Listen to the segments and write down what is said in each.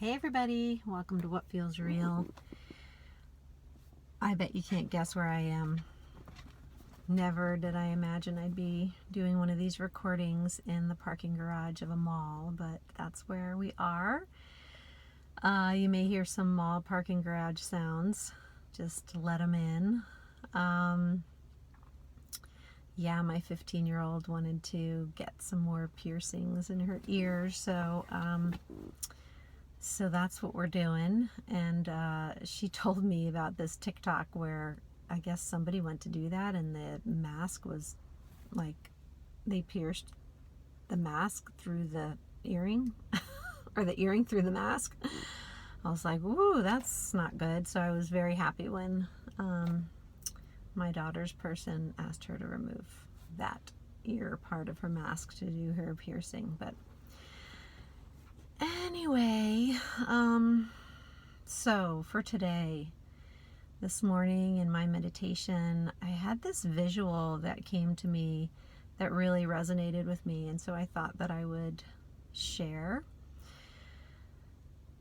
Hey everybody, welcome to What Feels Real. I bet you can't guess where I am. Never did I imagine I'd be doing one of these recordings in the parking garage of a mall, but that's where we are. You may hear some mall parking garage sounds. Just let them in. Yeah, my 15-year-old wanted to get some more piercings in her ears, so that's what we're doing. And she told me about this TikTok where I guess somebody went to do that and the mask was like, they pierced the mask through the earring or the earring through the mask. I was like, ooh, that's not good. So I was very happy when my daughter's person asked her to remove that ear part of her mask to do her piercing. But anyway, so for today, this morning in my meditation, I had this visual that came to me that really resonated with me, and so I thought that I would share.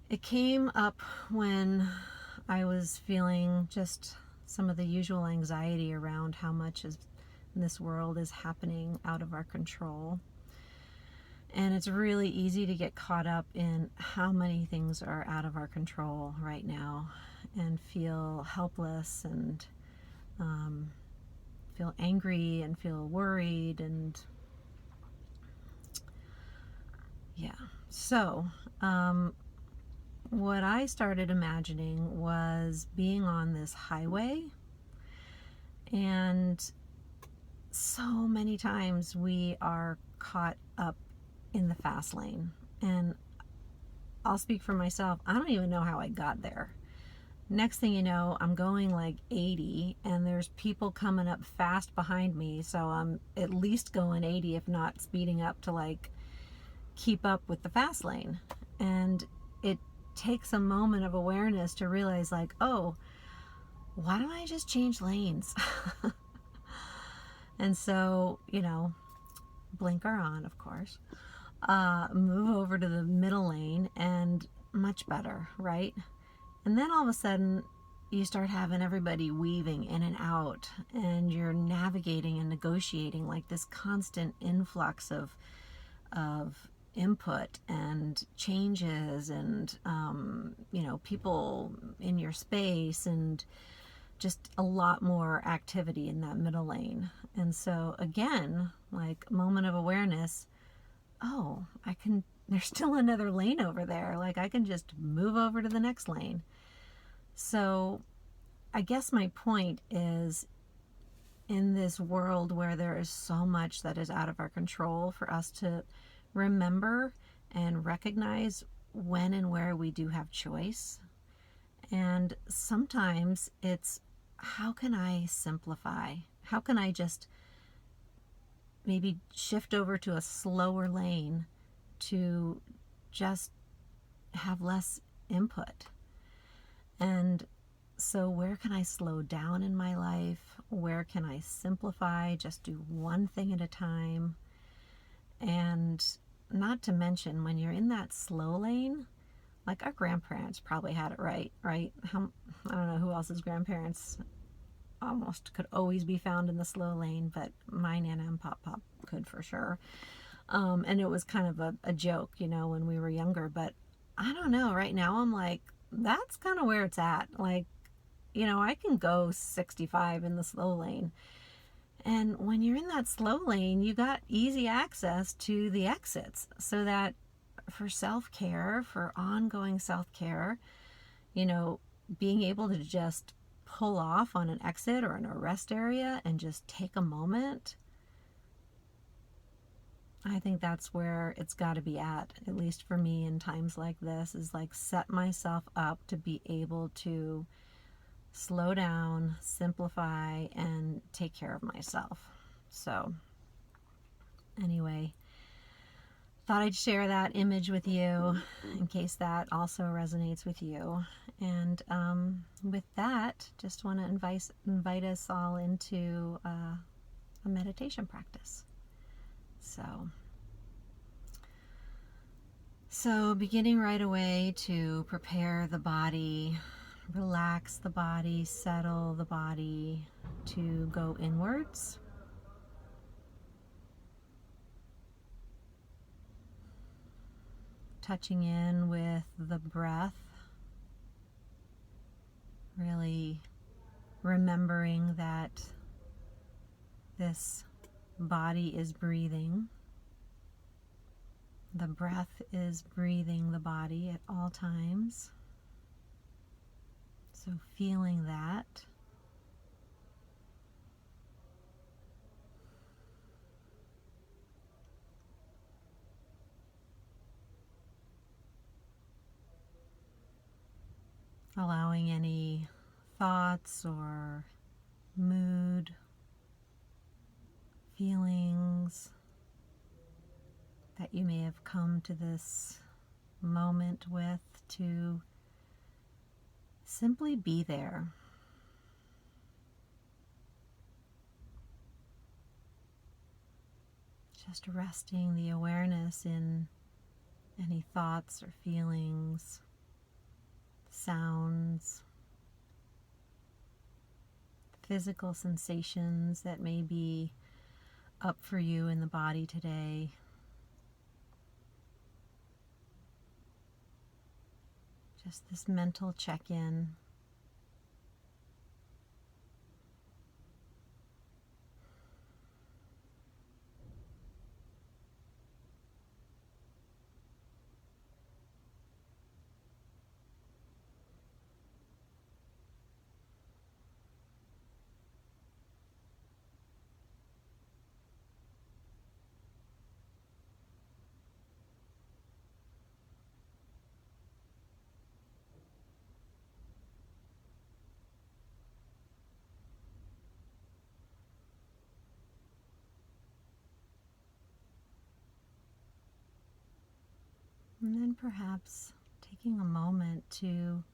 It came up when I was feeling just some of the usual anxiety around how much in this world is happening out of our control. And it's really easy to get caught up in how many things are out of our control right now and feel helpless and feel angry and feel worried. And yeah, so what I started imagining was being on this highway, and so many times we are caught up in the fast lane. And I'll speak for myself, I don't even know how I got there. Next thing you know, I'm going like 80 and there's people coming up fast behind me, so I'm at least going 80, if not speeding up to like keep up with the fast lane. And it takes a moment of awareness to realize like, oh, why don't I just change lanes? And so, blinker on, of course, move over to the middle lane, and much better, right? And then all of a sudden you start having everybody weaving in and out, and you're navigating and negotiating like this constant influx of input and changes and people in your space, and just a lot more activity in that middle lane. And so again, like, moment of awareness, oh, there's still another lane over there. Like, I can just move over to the next lane. So I guess my point is, in this world where there is so much that is out of our control, for us to remember and recognize when and where we do have choice. And sometimes it's, how can I simplify? How can I just maybe shift over to a slower lane to just have less input? And so where can I slow down in my life? Where can I simplify? Just do one thing at a time. And not to mention, when you're in that slow lane, like our grandparents probably had it right? I don't know who else's grandparents almost could always be found in the slow lane, but my Nana and Pop could for sure. And it was kind of a joke, when we were younger. But I don't know, right now I'm like, that's kind of where it's at. Like, I can go 65 in the slow lane. And when you're in that slow lane, you got easy access to the exits, so that for self-care, for ongoing self-care, being able to just pull off on an exit or an rest area and just take a moment, I think that's where it's got to be at least for me in times like this, is like set myself up to be able to slow down, simplify, and take care of myself. So anyway, thought I'd share that image with you in case that also resonates with you. And with that, just want to invite us all into a meditation practice. So So beginning right away to prepare the body, relax the body, settle the body to go inwards. Touching in with the breath, really remembering that this body is breathing. The breath is breathing the body at all times. So feeling that. Allowing any thoughts or mood, feelings that you may have come to this moment with to simply be there. Just resting the awareness in any thoughts or feelings, sounds, physical sensations that may be up for you in the body today. Just this mental check-in. And then perhaps taking a moment to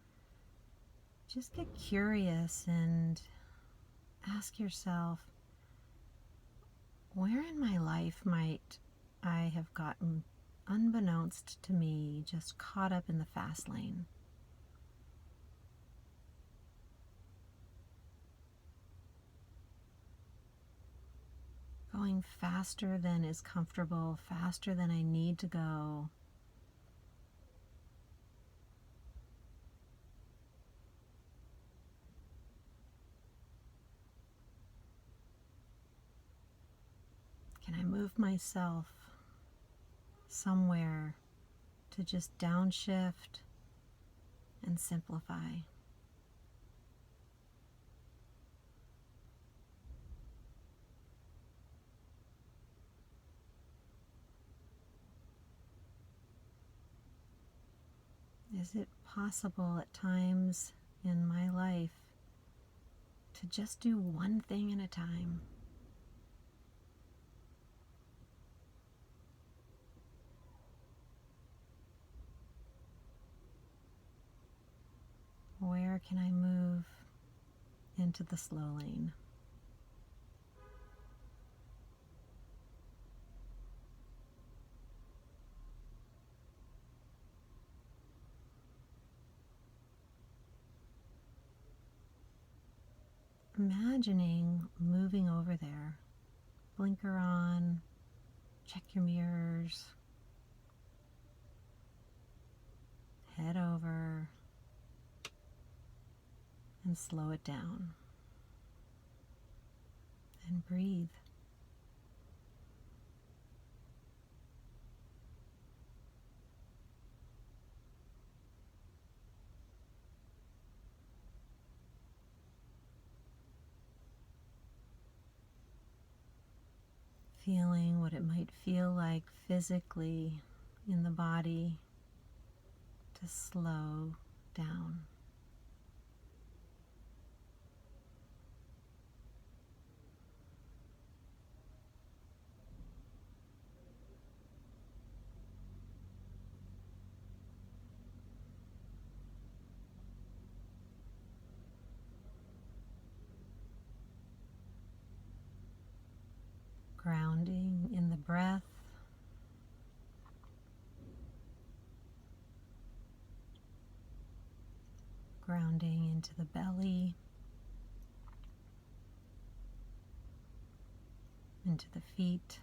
just get curious and ask yourself, where in my life might I have gotten, unbeknownst to me, just caught up in the fast lane? Going faster than is comfortable, faster than I need to go. Can I move myself somewhere to just downshift and simplify? Is it possible at times in my life to just do one thing at a time? Where can I move into the slow lane? Imagining moving over there. Blinker on, check your mirrors, head over, and slow it down. And breathe. Feeling what it might feel like physically in the body to slow down. Grounding in the breath, grounding into the belly, into the feet.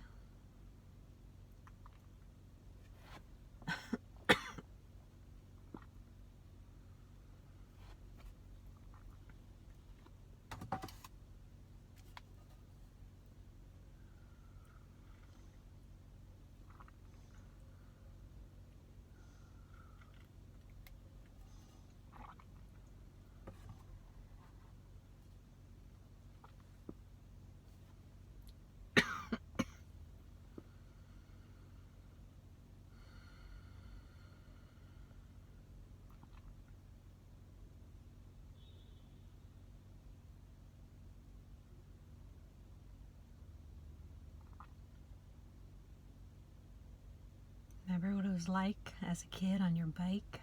Remember what it was like as a kid on your bike?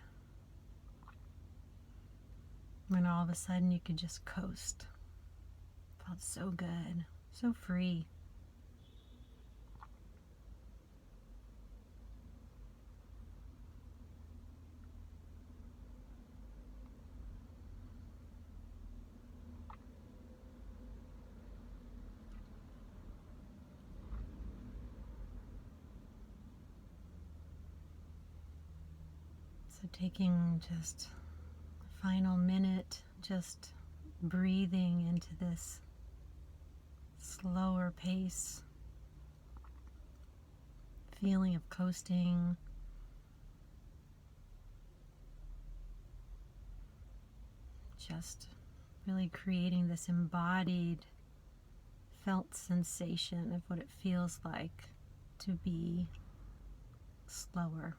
When all of a sudden you could just coast. Felt so good, so free. So taking just a final minute, just breathing into this slower pace, feeling of coasting. Just really creating this embodied, felt sensation of what it feels like to be slower.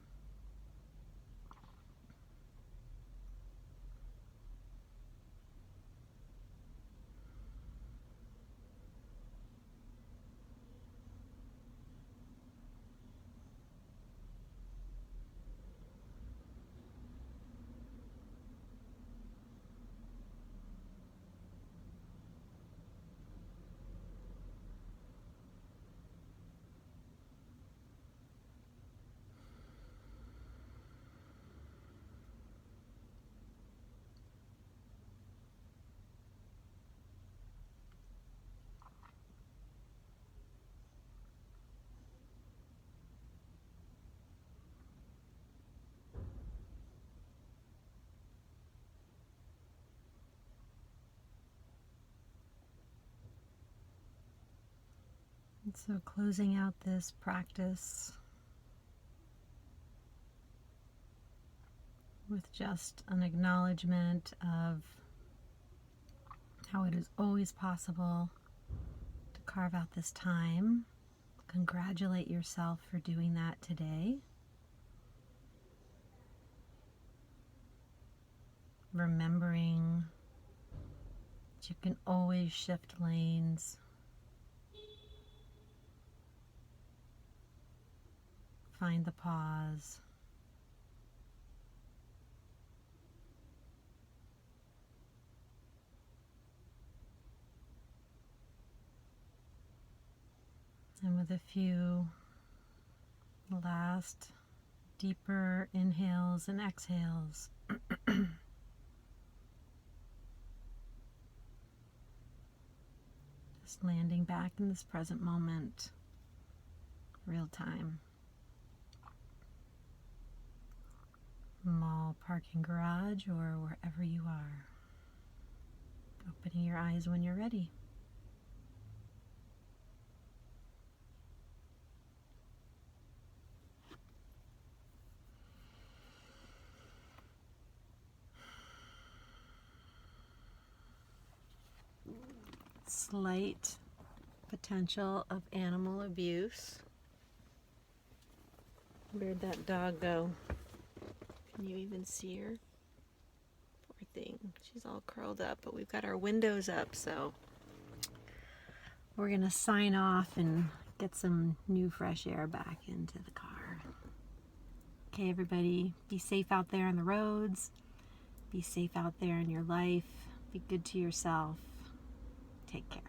And so closing out this practice with just an acknowledgement of how it is always possible to carve out this time. Congratulate yourself for doing that today. Remembering that you can always shift lanes. Find the pause. And with a few last deeper inhales and exhales, just landing back in this present moment, real time. Mall, parking garage, or wherever you are. Opening your eyes when you're ready. Slight potential of animal abuse. Where'd that dog go? Can you even see her? Poor thing. She's all curled up, but we've got our windows up, so we're going to sign off and get some new fresh air back into the car. Okay, everybody, be safe out there on the roads. Be safe out there in your life. Be good to yourself. Take care.